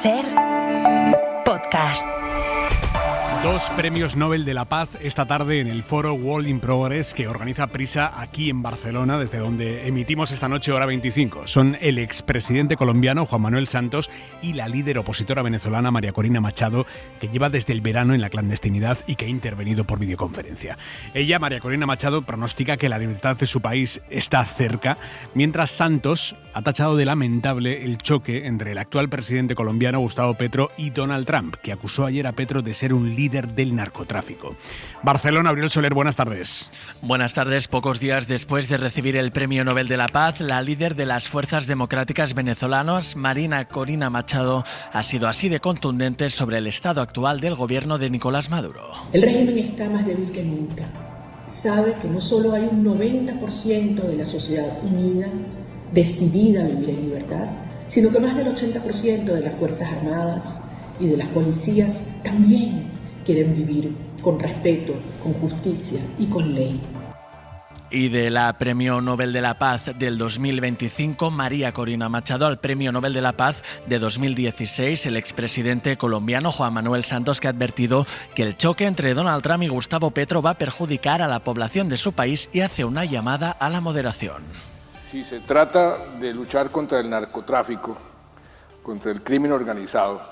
SER Podcast. 2 premios Nobel de la Paz esta tarde en el foro World in Progress que organiza Prisa aquí en Barcelona, desde donde emitimos esta noche hora 25. Son el expresidente colombiano Juan Manuel Santos y la líder opositora venezolana María Corina Machado, que lleva desde el verano en la clandestinidad y que ha intervenido por videoconferencia. Ella, María Corina Machado, pronostica que la libertad de su país está cerca, mientras Santos ha tachado de lamentable el choque entre el actual presidente colombiano Gustavo Petro y Donald Trump, que acusó ayer a Petro de ser un líder del narcotráfico. Barcelona, Abril Soler, buenas tardes. Buenas tardes. Pocos días después de recibir el Premio Nobel de la Paz, la líder de las Fuerzas Democráticas venezolanas, María Corina Machado, ha sido así de contundente sobre el estado actual del gobierno de Nicolás Maduro. El régimen está más débil que nunca. Sabe que no solo hay un 90% de la sociedad unida, decidida a vivir en libertad, sino que más del 80% de las Fuerzas Armadas y de las policías también quieren vivir con respeto, con justicia y con ley. Y de la Premio Nobel de la Paz del 2025, María Corina Machado, al Premio Nobel de la Paz de 2016, el expresidente colombiano Juan Manuel Santos, que ha advertido que el choque entre Donald Trump y Gustavo Petro va a perjudicar a la población de su país y hace una llamada a la moderación. Si se trata de luchar contra el narcotráfico, contra el crimen organizado,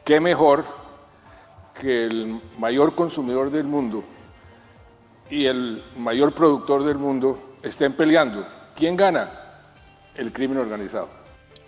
¿qué mejor que el mayor consumidor del mundo y el mayor productor del mundo estén peleando? ¿Quién gana? El crimen organizado.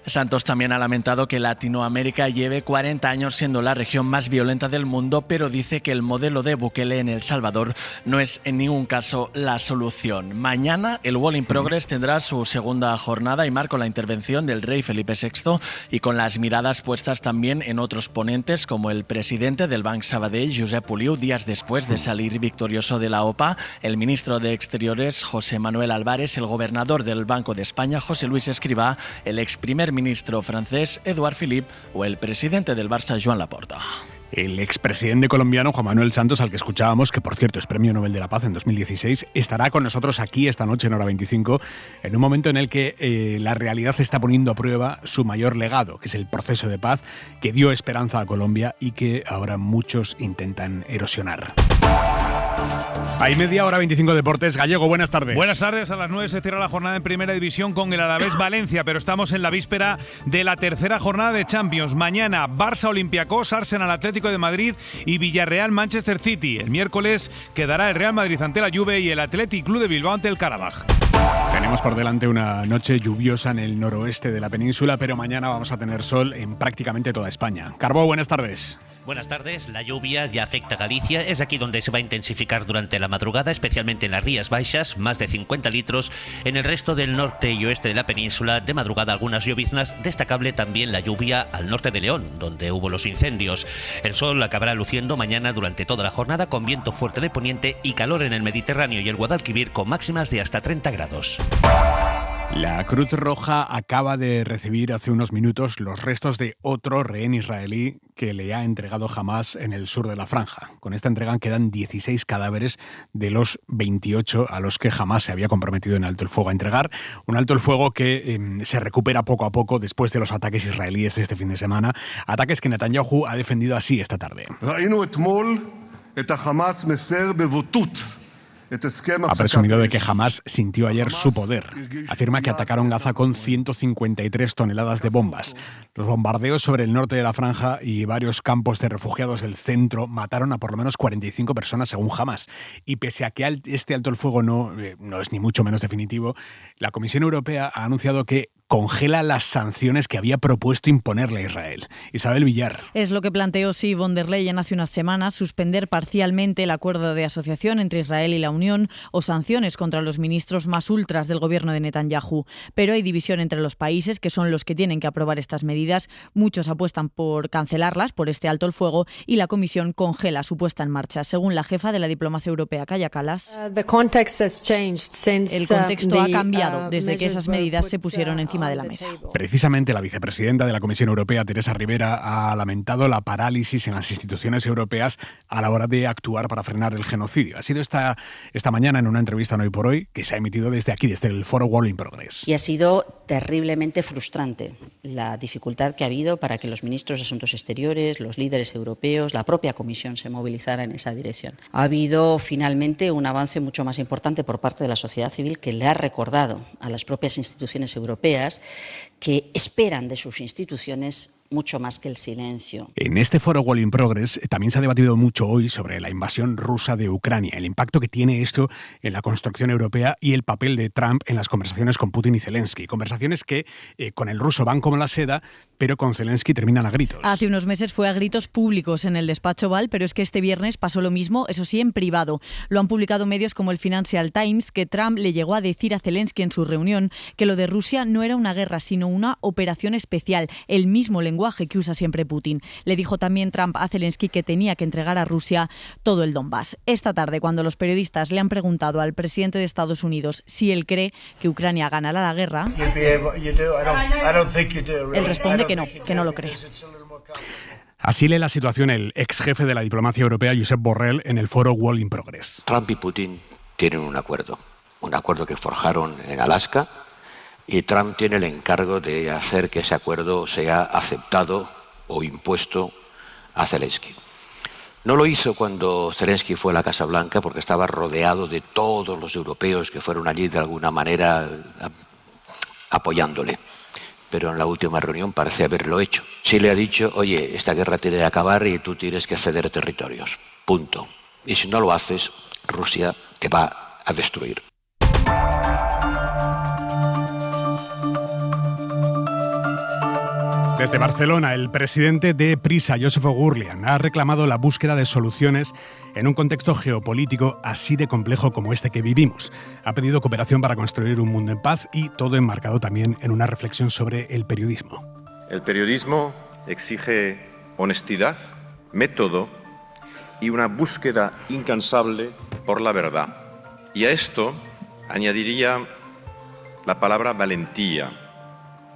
Santos también ha lamentado que Latinoamérica lleve 40 años siendo la región más violenta del mundo, pero dice que el modelo de Bukele en El Salvador no es en ningún caso la solución. Mañana el World in Progress tendrá su segunda jornada y marca la intervención del rey Felipe VI y con las miradas puestas también en otros ponentes como el presidente del Banc Sabadell, Josep Puliu, días después de salir victorioso de la OPA, el ministro de Exteriores, José Manuel Álvarez, el gobernador del Banco de España, José Luis Escrivá, el ex primer ministro francés Édouard Philippe o el presidente del Barça, Joan Laporta. El expresidente colombiano Juan Manuel Santos, al que escuchábamos, que por cierto es Premio Nobel de la Paz en 2016, estará con nosotros aquí esta noche en hora 25, en un momento en el que la realidad está poniendo a prueba su mayor legado, que es el proceso de paz que dio esperanza a Colombia y que ahora muchos intentan erosionar. Hay media hora 25 Deportes. Gallego, buenas tardes. Buenas tardes. A las 9 se cierra la jornada en Primera División con el Alavés Valencia, pero estamos en la víspera de la tercera jornada de Champions. Mañana Barça Olympiacos, Arsenal Atlético de Madrid y Villarreal Manchester City. El miércoles quedará el Real Madrid ante la Juve y el Athletic Club de Bilbao ante el Karabaj. Tenemos por delante una noche lluviosa en el noroeste de la península, pero mañana vamos a tener sol en prácticamente toda España. Carbó, buenas tardes. Buenas tardes. La lluvia ya afecta a Galicia. Es aquí donde se va a intensificar durante la madrugada, especialmente en las Rías Baixas, más de 50 litros. En el resto del norte y oeste de la península, de madrugada algunas lloviznas. Destacable también la lluvia al norte de León, donde hubo los incendios. El sol acabará luciendo mañana durante toda la jornada con viento fuerte de poniente y calor en el Mediterráneo y el Guadalquivir con máximas de hasta 30 grados. La Cruz Roja acaba de recibir hace unos minutos los restos de otro rehén israelí que le ha entregado Hamás en el sur de la franja. Con esta entrega quedan 16 cadáveres de los 28 a los que Hamás se había comprometido en alto el fuego a entregar. Un alto el fuego que se recupera poco a poco después de los ataques israelíes de este fin de semana. Ataques que Netanyahu ha defendido así esta tarde. Ha presumido de que Hamás sintió ayer su poder. Afirma que atacaron Gaza con 153 toneladas de bombas. Los bombardeos sobre el norte de la franja y varios campos de refugiados del centro mataron a por lo menos 45 personas según Hamás. Y pese a que este alto el fuego no es ni mucho menos definitivo, la Comisión Europea ha anunciado que congela las sanciones que había propuesto imponerle a Israel. Isabel Villar. Es lo que planteó von der Leyen hace unas semanas, suspender parcialmente el acuerdo de asociación entre Israel y la Unión o sanciones contra los ministros más ultras del gobierno de Netanyahu. Pero hay división entre los países, que son los que tienen que aprobar estas medidas. Muchos apuestan por cancelarlas, por este alto el fuego, y la Comisión congela su puesta en marcha. Según la jefa de la diplomacia europea, Kaja Kallas, el contexto ha cambiado desde que esas medidas se pusieron encima de la mesa. Precisamente la vicepresidenta de la Comisión Europea, Teresa Rivera, ha lamentado la parálisis en las instituciones europeas a la hora de actuar para frenar el genocidio. Ha sido esta mañana en una entrevista en Hoy por Hoy que se ha emitido desde aquí, desde el foro World in Progress. Y ha sido terriblemente frustrante la dificultad dificultad que ha habido para que los ministros de Asuntos Exteriores, los líderes europeos, la propia Comisión se movilizara en esa dirección. Ha habido finalmente un avance mucho más importante por parte de la sociedad civil, que le ha recordado a las propias instituciones europeas que esperan de sus instituciones mucho más que el silencio. En este foro World in Progress también se ha debatido mucho hoy sobre la invasión rusa de Ucrania, el impacto que tiene esto en la construcción europea y el papel de Trump en las conversaciones con Putin y Zelensky. Conversaciones que con el ruso van como la seda, pero con Zelensky terminan a gritos. Hace unos meses fue a gritos públicos en el despacho Oval, pero es que este viernes pasó lo mismo, eso sí, en privado. Lo han publicado medios como el Financial Times, que Trump le llegó a decir a Zelensky en su reunión que lo de Rusia no era una guerra, sino una operación especial, el mismo lenguaje que usa siempre Putin. Le dijo también Trump a Zelensky que tenía que entregar a Rusia todo el Donbass. Esta tarde, cuando los periodistas le han preguntado al presidente de Estados Unidos si él cree que Ucrania ganará la guerra, él responde que no lo cree. Así lee la situación el ex jefe de la diplomacia europea, Josep Borrell, en el foro World in Progress. Trump y Putin tienen un acuerdo que forjaron en Alaska, y Trump tiene el encargo de hacer que ese acuerdo sea aceptado o impuesto a Zelensky. No lo hizo cuando Zelensky fue a la Casa Blanca, porque estaba rodeado de todos los europeos que fueron allí de alguna manera apoyándole. Pero en la última reunión parece haberlo hecho. Sí le ha dicho, oye, esta guerra tiene que acabar y tú tienes que ceder territorios. Punto. Y si no lo haces, Rusia te va a destruir. Desde Barcelona, el presidente de Prisa, Josep Oughourlian, ha reclamado la búsqueda de soluciones en un contexto geopolítico así de complejo como este que vivimos. Ha pedido cooperación para construir un mundo en paz y todo enmarcado también en una reflexión sobre el periodismo. El periodismo exige honestidad, método y una búsqueda incansable por la verdad. Y a esto añadiría la palabra valentía.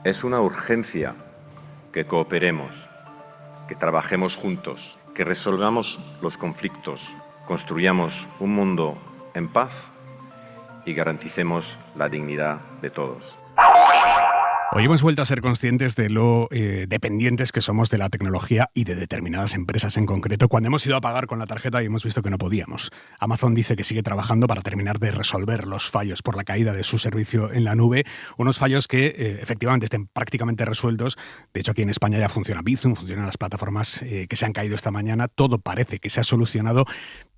Es una urgencia que cooperemos, que trabajemos juntos, que resolvamos los conflictos, construyamos un mundo en paz y garanticemos la dignidad de todos. Hoy hemos vuelto a ser conscientes de lo dependientes que somos de la tecnología y de determinadas empresas en concreto cuando hemos ido a pagar con la tarjeta y hemos visto que no podíamos. Amazon dice que sigue trabajando para terminar de resolver los fallos por la caída de su servicio en la nube, unos fallos que efectivamente estén prácticamente resueltos. De hecho, aquí en España ya funciona Bizum, funcionan las plataformas que se han caído esta mañana, todo parece que se ha solucionado,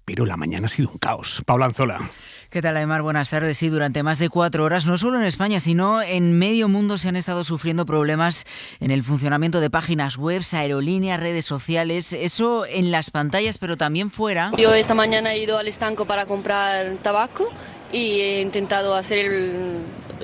pero la mañana ha sido un caos. Paula Anzola. ¿Qué tal, Aymar? Buenas tardes. Sí, durante más de 4 horas, no solo en España, sino en medio mundo se han estado sufriendo problemas en el funcionamiento de páginas web, aerolíneas, redes sociales, eso en las pantallas, pero también fuera. Yo esta mañana he ido al estanco para comprar tabaco y he intentado hacer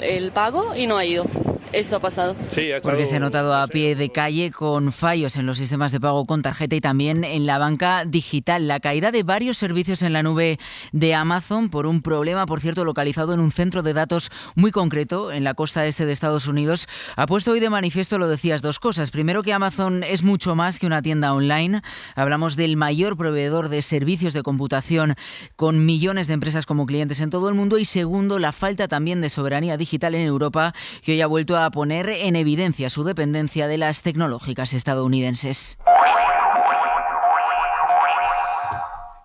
el pago y no ha ido. Eso ha pasado. Sí, porque se ha notado a pie de calle con fallos en los sistemas de pago con tarjeta y también en la banca digital. La caída de varios servicios en la nube de Amazon por un problema, por cierto, localizado en un centro de datos muy concreto en la costa este de Estados Unidos, ha puesto hoy de manifiesto, lo decías, dos cosas. Primero, que Amazon es mucho más que una tienda online. Hablamos del mayor proveedor de servicios de computación con millones de empresas como clientes en todo el mundo. Y segundo, la falta también de soberanía digital en Europa, que hoy ha vuelto a poner en evidencia su dependencia de las tecnológicas estadounidenses.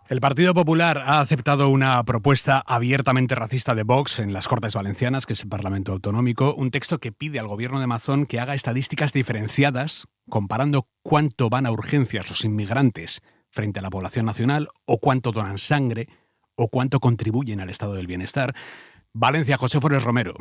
El Partido Popular ha aceptado una propuesta abiertamente racista de Vox en las Cortes Valencianas, que es el Parlamento Autonómico, un texto que pide al gobierno de Amazon que haga estadísticas diferenciadas comparando cuánto van a urgencias los inmigrantes frente a la población nacional, o cuánto donan sangre, o cuánto contribuyen al estado del bienestar. Valencia, José Forés Romero.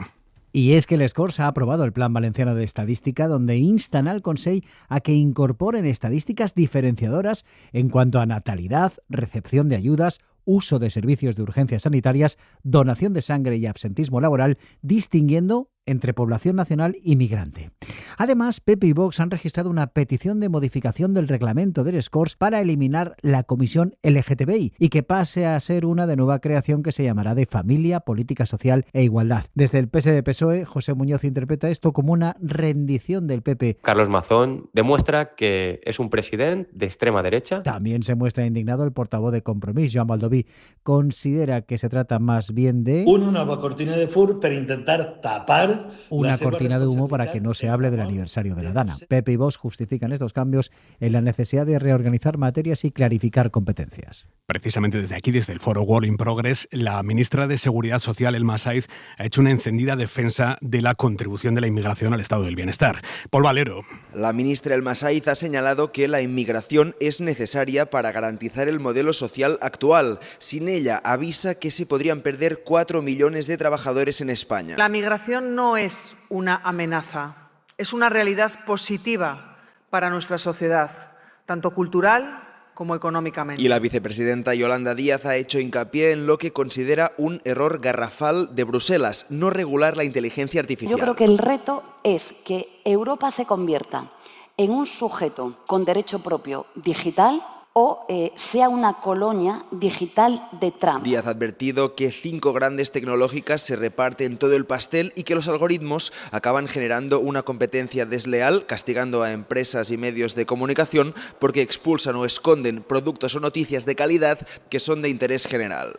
Y es que el Corts ha aprobado el Plan Valenciano de Estadística, donde instan al Consell a que incorporen estadísticas diferenciadoras en cuanto a natalidad, recepción de ayudas, uso de servicios de urgencias sanitarias, donación de sangre y absentismo laboral, distinguiendo entre población nacional y migrante. Además, PP y Vox han registrado una petición de modificación del reglamento del Corts para eliminar la comisión LGTBI y que pase a ser una de nueva creación que se llamará de Familia, Política Social e Igualdad. Desde el PSD-PSOE, José Muñoz interpreta esto como una rendición del PP. Carlos Mazón demuestra que es un presidente de extrema derecha. También se muestra indignado el portavoz de Compromís, Joan Baldoví. Considera que se trata más bien de una nova cortina de fum per intentar tapar una cortina de humo para que no se hable del aniversario de la Dana. PP y Vox justifican estos cambios en la necesidad de reorganizar materias y clarificar competencias. Precisamente desde aquí, desde el foro World in Progress, la ministra de Seguridad Social, Elma Saiz, ha hecho una encendida defensa de la contribución de la inmigración al estado del bienestar. Paul Valero. La ministra Elma Saiz ha señalado que la inmigración es necesaria para garantizar el modelo social actual. Sin ella, avisa que se podrían perder 4 millones de trabajadores en España. La migración no es una amenaza, es una realidad positiva para nuestra sociedad, tanto cultural como económicamente. Y la vicepresidenta Yolanda Díaz ha hecho hincapié en lo que considera un error garrafal de Bruselas, no regular la inteligencia artificial. Yo creo que el reto es que Europa se convierta en un sujeto con derecho propio digital o sea una colonia digital de Trump. Díaz ha advertido que 5 grandes tecnológicas se reparten todo el pastel y que los algoritmos acaban generando una competencia desleal, castigando a empresas y medios de comunicación porque expulsan o esconden productos o noticias de calidad que son de interés general.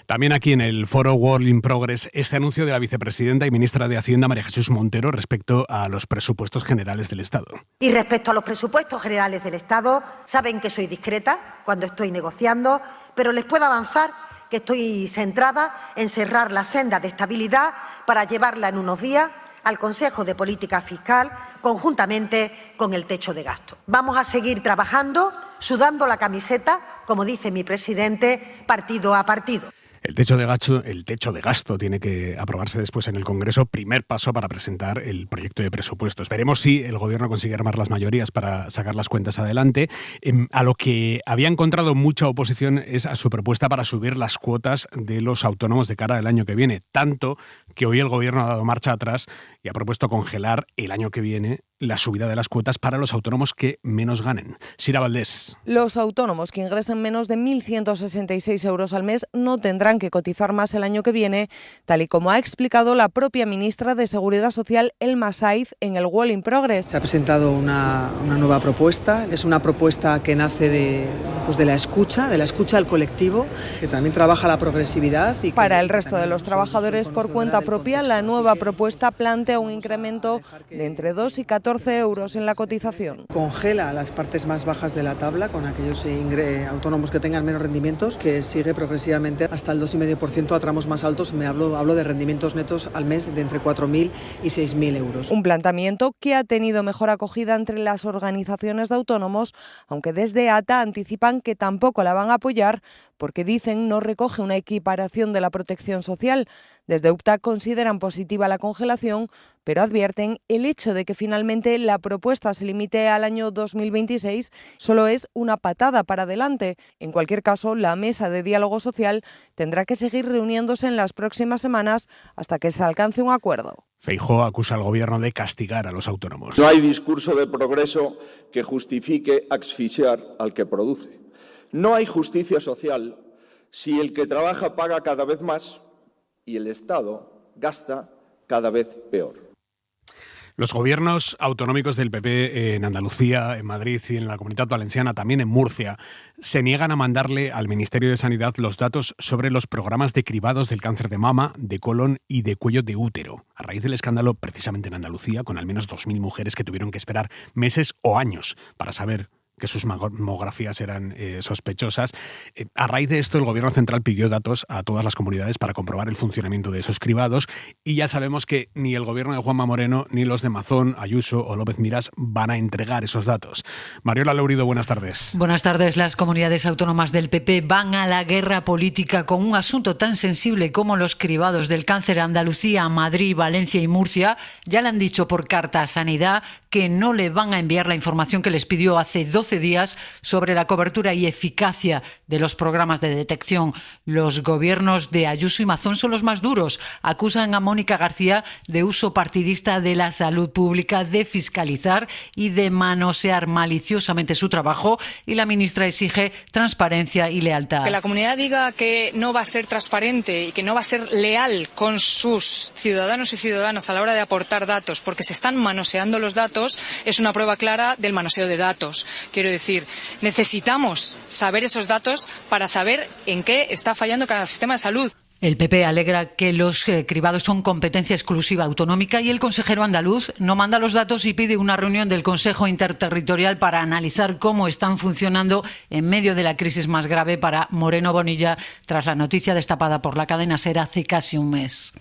También aquí en el foro World in Progress, este anuncio de la vicepresidenta y ministra de Hacienda, María Jesús Montero, respecto a los presupuestos generales del Estado. Y respecto a los presupuestos generales del Estado, saben que soy discreta cuando estoy negociando, pero les puedo avanzar que estoy centrada en cerrar la senda de estabilidad para llevarla en unos días al Consejo de Política Fiscal conjuntamente con el techo de gasto. Vamos a seguir trabajando, sudando la camiseta, como dice mi presidente, partido a partido. El techo de gasto tiene que aprobarse después en el Congreso, primer paso para presentar el proyecto de presupuestos. Veremos si el Gobierno consigue armar las mayorías para sacar las cuentas adelante. A lo que había encontrado mucha oposición es a su propuesta para subir las cuotas de los autónomos de cara al año que viene, tanto que hoy el Gobierno ha dado marcha atrás y ha propuesto congelar el año que viene la subida de las cuotas para los autónomos que menos ganen. Sira Valdés. Los autónomos que ingresen menos de 1.166 euros al mes no tendrán que cotizar más el año que viene, tal y como ha explicado la propia ministra de Seguridad Social, Elma Saiz, en el World in Progress. Se ha presentado una nueva propuesta. Es una propuesta que nace de la escucha al colectivo, que también trabaja la progresividad. Y para el resto de los trabajadores por cuenta propia, la nueva propuesta plantea un incremento de entre 2 y 14 euros en la cotización. Congela las partes más bajas de la tabla con aquellos autónomos que tengan menos rendimientos, que sigue progresivamente hasta el 2,5% a tramos más altos. Hablo de rendimientos netos al mes de entre 4.000 y 6.000 euros. Un planteamiento que ha tenido mejor acogida entre las organizaciones de autónomos, aunque desde ATA anticipan que tampoco la van a apoyar porque dicen no recoge una equiparación de la protección social. Desde UPTA consideran positiva la congelación, pero advierten el hecho de que finalmente la propuesta se limite al año 2026 solo es una patada para adelante. En cualquier caso, la mesa de diálogo social tendrá que seguir reuniéndose en las próximas semanas hasta que se alcance un acuerdo. Feijóo acusa al Gobierno de castigar a los autónomos. No hay discurso de progreso que justifique asfixiar al que produce. No hay justicia social si el que trabaja paga cada vez más y el Estado gasta cada vez peor. Los gobiernos autonómicos del PP en Andalucía, en Madrid y en la Comunidad Valenciana, también en Murcia, se niegan a mandarle al Ministerio de Sanidad los datos sobre los programas de cribados del cáncer de mama, de colon y de cuello de útero, a raíz del escándalo precisamente en Andalucía, con al menos 2.000 mujeres que tuvieron que esperar meses o años para saber que sus mamografías eran sospechosas. A raíz de esto, el Gobierno central pidió datos a todas las comunidades para comprobar el funcionamiento de esos cribados y ya sabemos que ni el Gobierno de Juanma Moreno ni los de Mazón, Ayuso o López Miras van a entregar esos datos. Mariola Leurido, buenas tardes. Buenas tardes. Las comunidades autónomas del PP van a la guerra política con un asunto tan sensible como los cribados del cáncer. Andalucía, Madrid, Valencia y Murcia ya le han dicho por carta a Sanidad que no le van a enviar la información que les pidió hace 12 días sobre la cobertura y eficacia de los programas de detección. Los gobiernos de Ayuso y Mazón son los más duros. Acusan a Mónica García de uso partidista de la salud pública, de fiscalizar y de manosear maliciosamente su trabajo, y la ministra exige transparencia y lealtad. Que la comunidad diga que no va a ser transparente y que no va a ser leal con sus ciudadanos y ciudadanas a la hora de aportar datos porque se están manoseando los datos es una prueba clara del manoseo de datos. Quiero decir, necesitamos saber esos datos para saber en qué está fallando cada sistema de salud. El PP alegra que los cribados son competencia exclusiva autonómica y el consejero andaluz no manda los datos y pide una reunión del Consejo Interterritorial para analizar cómo están funcionando en medio de la crisis más grave para Moreno Bonilla tras la noticia destapada por la cadena SER hace casi un mes.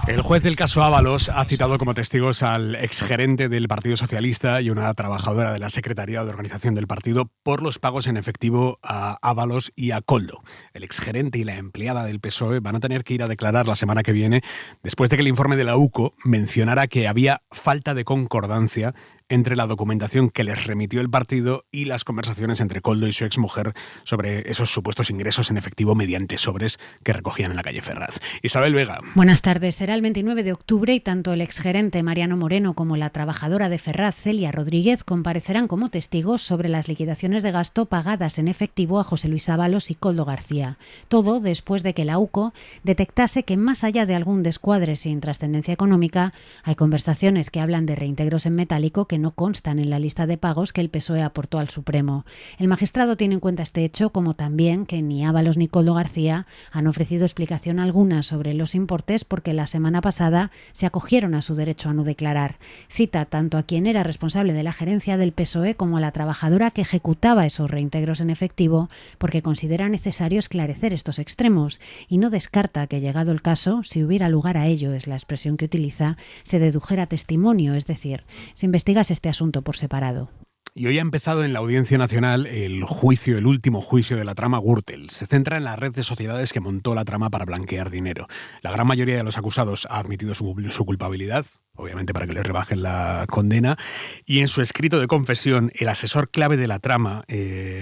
El juez del caso Ábalos ha citado como testigos al exgerente del Partido Socialista y una trabajadora de la Secretaría de Organización del partido por los pagos en efectivo a Ábalos y a Koldo. El exgerente y la empleada del PSOE van a tener que ir a declarar la semana que viene después de que el informe de la UCO mencionara que había falta de concordancia entre la documentación que les remitió el partido y las conversaciones entre Koldo y su exmujer sobre esos supuestos ingresos en efectivo mediante sobres que recogían en la calle Ferraz. Isabel Vega. Buenas tardes. Será el 29 de octubre y tanto el exgerente Mariano Moreno como la trabajadora de Ferraz, Celia Rodríguez, comparecerán como testigos sobre las liquidaciones de gasto pagadas en efectivo a José Luis Ábalos y Koldo García. Todo después de que la UCO detectase que más allá de algún descuadre sin trascendencia económica, hay conversaciones que hablan de reintegros en metálico que no constan en la lista de pagos que el PSOE aportó al Supremo. El magistrado tiene en cuenta este hecho, como también que ni Ábalos ni Koldo García han ofrecido explicación alguna sobre los importes porque la semana pasada se acogieron a su derecho a no declarar. Cita tanto a quien era responsable de la gerencia del PSOE como a la trabajadora que ejecutaba esos reintegros en efectivo porque considera necesario esclarecer estos extremos y no descarta que, llegado el caso, si hubiera lugar a ello, es la expresión que utiliza, se dedujera testimonio, es decir, se investigase este asunto por separado. Y hoy ha empezado en la Audiencia Nacional el último juicio de la trama Gürtel. Se centra en la red de sociedades que montó la trama para blanquear dinero. La gran mayoría de los acusados ha admitido su culpabilidad, obviamente para que les rebajen la condena, y en su escrito de confesión, el asesor clave de la trama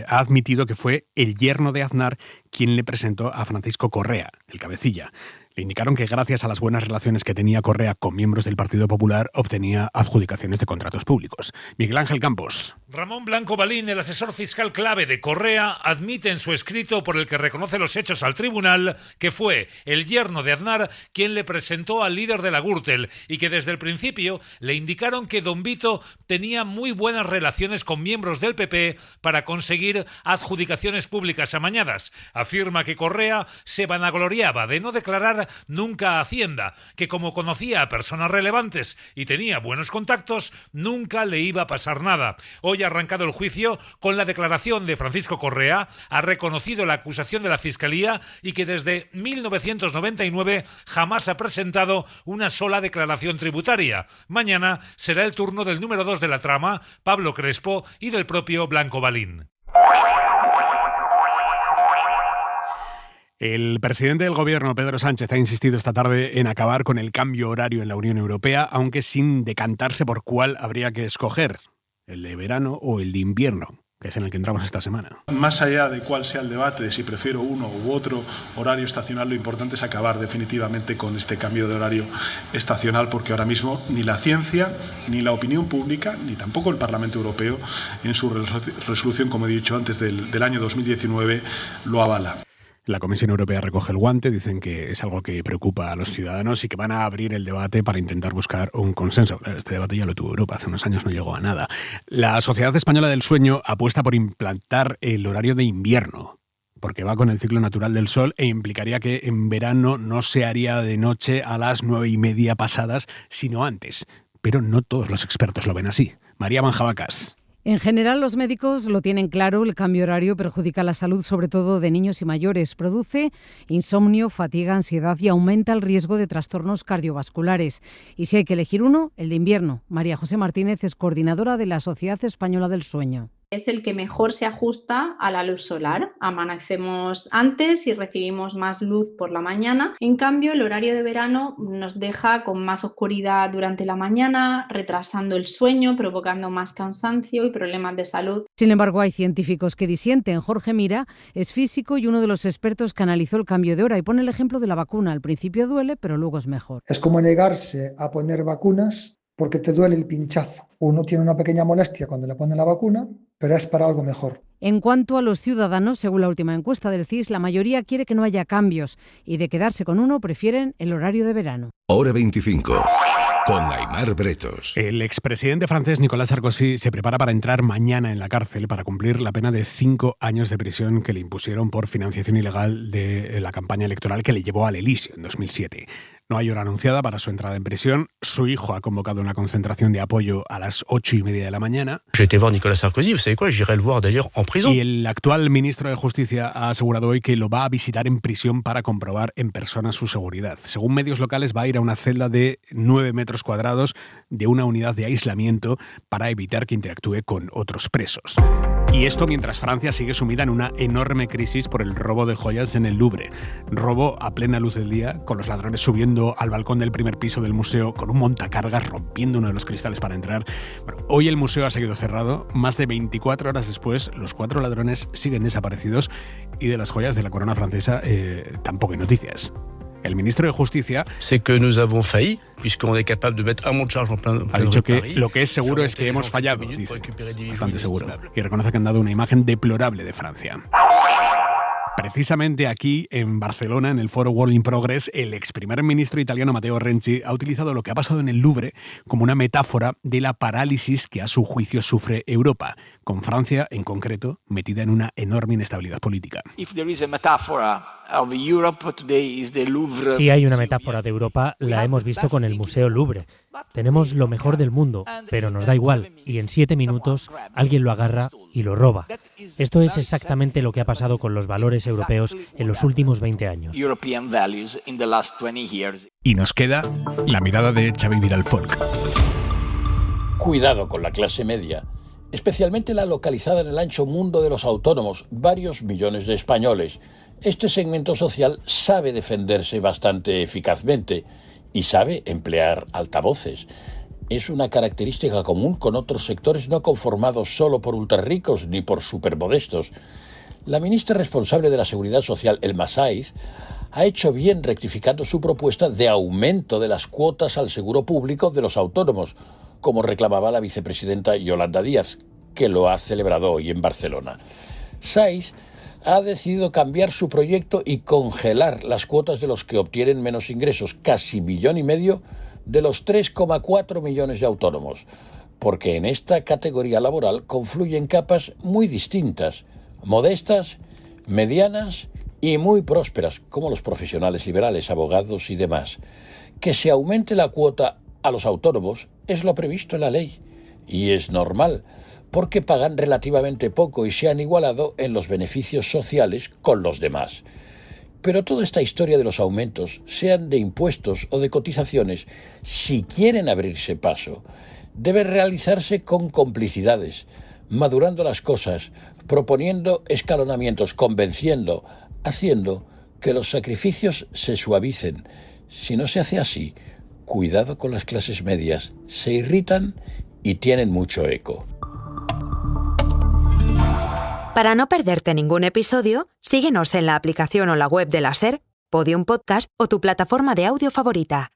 ha admitido que fue el yerno de Aznar quien le presentó a Francisco Correa, el cabecilla. Le indicaron que gracias a las buenas relaciones que tenía Correa con miembros del Partido Popular, obtenía adjudicaciones de contratos públicos. Miguel Ángel Campos. Ramón Blanco Balín, el asesor fiscal clave de Correa, admite en su escrito por el que reconoce los hechos al tribunal que fue el yerno de Aznar quien le presentó al líder de la Gürtel y que desde el principio le indicaron que Don Vito tenía muy buenas relaciones con miembros del PP para conseguir adjudicaciones públicas amañadas. Afirma que Correa se vanagloriaba de no declarar nunca a Hacienda, que como conocía a personas relevantes y tenía buenos contactos, nunca le iba a pasar nada. Hoy ha arrancado el juicio con la declaración de Francisco Correa, ha reconocido la acusación de la Fiscalía y que desde 1999 jamás ha presentado una sola declaración tributaria. Mañana será el turno del número 2 de la trama, Pablo Crespo, y del propio Blanco Balín. El presidente del Gobierno, Pedro Sánchez, ha insistido esta tarde en acabar con el cambio horario en la Unión Europea, aunque sin decantarse por cuál habría que escoger, el de verano o el de invierno, que es en el que entramos esta semana. Más allá de cuál sea el debate, de si prefiero uno u otro horario estacional, lo importante es acabar definitivamente con este cambio de horario estacional, porque ahora mismo ni la ciencia, ni la opinión pública, ni tampoco el Parlamento Europeo, en su resolución, como he dicho antes, del año 2019, lo avala. La Comisión Europea recoge el guante, dicen que es algo que preocupa a los ciudadanos y que van a abrir el debate para intentar buscar un consenso. Este debate ya lo tuvo Europa, hace unos años no llegó a nada. La Sociedad Española del Sueño apuesta por implantar el horario de invierno, porque va con el ciclo natural del sol e implicaría que en verano no se haría de noche a las 9:30 pasadas, sino antes. Pero no todos los expertos lo ven así. María Manjabacas. En general, los médicos lo tienen claro, el cambio horario perjudica la salud, sobre todo de niños y mayores. Produce insomnio, fatiga, ansiedad y aumenta el riesgo de trastornos cardiovasculares. Y si hay que elegir uno, el de invierno. María José Martínez es coordinadora de la Sociedad Española del Sueño. Es el que mejor se ajusta a la luz solar. Amanecemos antes y recibimos más luz por la mañana. En cambio, el horario de verano nos deja con más oscuridad durante la mañana, retrasando el sueño, provocando más cansancio y problemas de salud. Sin embargo, hay científicos que disienten. Jorge Mira es físico y uno de los expertos que analizó el cambio de hora y pone el ejemplo de la vacuna. Al principio duele, pero luego es mejor. Es como negarse a poner vacunas porque te duele el pinchazo. Uno tiene una pequeña molestia cuando le ponen la vacuna, pero es para algo mejor. En cuanto a los ciudadanos, según la última encuesta del CIS, la mayoría quiere que no haya cambios y de quedarse con uno prefieren el horario de verano. Hora 25. Con Aimar Bretos. El expresidente francés Nicolas Sarkozy se prepara para entrar mañana en la cárcel para cumplir la pena de 5 años de prisión que le impusieron por financiación ilegal de la campaña electoral que le llevó al Elíseo en 2007. No hay hora anunciada para su entrada en prisión. Su hijo ha convocado una concentración de apoyo a las 8:30 de la mañana. J'ai été voir Nicolas Sarkozy, vous savez quoi, j'irai le voir d'ailleurs en prison. Y el actual ministro de Justicia ha asegurado hoy que lo va a visitar en prisión para comprobar en persona su seguridad. Según medios locales, va a ir a una celda de 9 metros cuadrados de una unidad de aislamiento para evitar que interactúe con otros presos. Y esto mientras Francia sigue sumida en una enorme crisis por el robo de joyas en el Louvre. Robo a plena luz del día, con los ladrones subiendo al balcón del primer piso del museo con un montacargas, rompiendo uno de los cristales para entrar. Bueno, hoy el museo ha seguido cerrado. Más de 24 horas después, los 4 ladrones siguen desaparecidos y de las joyas de la corona francesa tampoco hay noticias. El ministro de Justicia ha dicho que lo que es seguro es que hemos fallado, dice, bastante seguro, y reconoce que han dado una imagen deplorable de Francia. Precisamente aquí, en Barcelona, en el foro World in Progress, el ex primer ministro italiano Matteo Renzi ha utilizado lo que ha pasado en el Louvre como una metáfora de la parálisis que a su juicio sufre Europa, con Francia, en concreto, metida en una enorme inestabilidad política. Si hay una metáfora de Europa, la hemos visto con el Museo Louvre. Tenemos lo mejor del mundo, pero nos da igual, y en 7 minutos alguien lo agarra y lo roba. Esto es exactamente lo que ha pasado con los valores europeos en los últimos 20 años. Y nos queda la mirada de Xavi Vidal-Folk. Cuidado con la clase media, especialmente la localizada en el ancho mundo de los autónomos, varios millones de españoles. Este segmento social sabe defenderse bastante eficazmente y sabe emplear altavoces. Es una característica común con otros sectores no conformados solo por ultrarricos ni por supermodestos. La ministra responsable de la Seguridad Social, Elma Saiz, ha hecho bien rectificando su propuesta de aumento de las cuotas al seguro público de los autónomos, como reclamaba la vicepresidenta Yolanda Díaz, que lo ha celebrado hoy en Barcelona. Saiz ha decidido cambiar su proyecto y congelar las cuotas de los que obtienen menos ingresos, casi 1,5 millones de los 3,4 millones de autónomos, porque en esta categoría laboral confluyen capas muy distintas, modestas, medianas y muy prósperas, como los profesionales liberales, abogados y demás. Que se aumente la cuota a los autónomos es lo previsto en la ley, y es normal, porque pagan relativamente poco y se han igualado en los beneficios sociales con los demás. Pero toda esta historia de los aumentos, sean de impuestos o de cotizaciones, si quieren abrirse paso, debe realizarse con complicidades, madurando las cosas, proponiendo escalonamientos, convenciendo, haciendo que los sacrificios se suavicen. Si no se hace así, cuidado con las clases medias, se irritan y tienen mucho eco. Para no perderte ningún episodio, síguenos en la aplicación o la web de la SER, Podium Podcast o tu plataforma de audio favorita.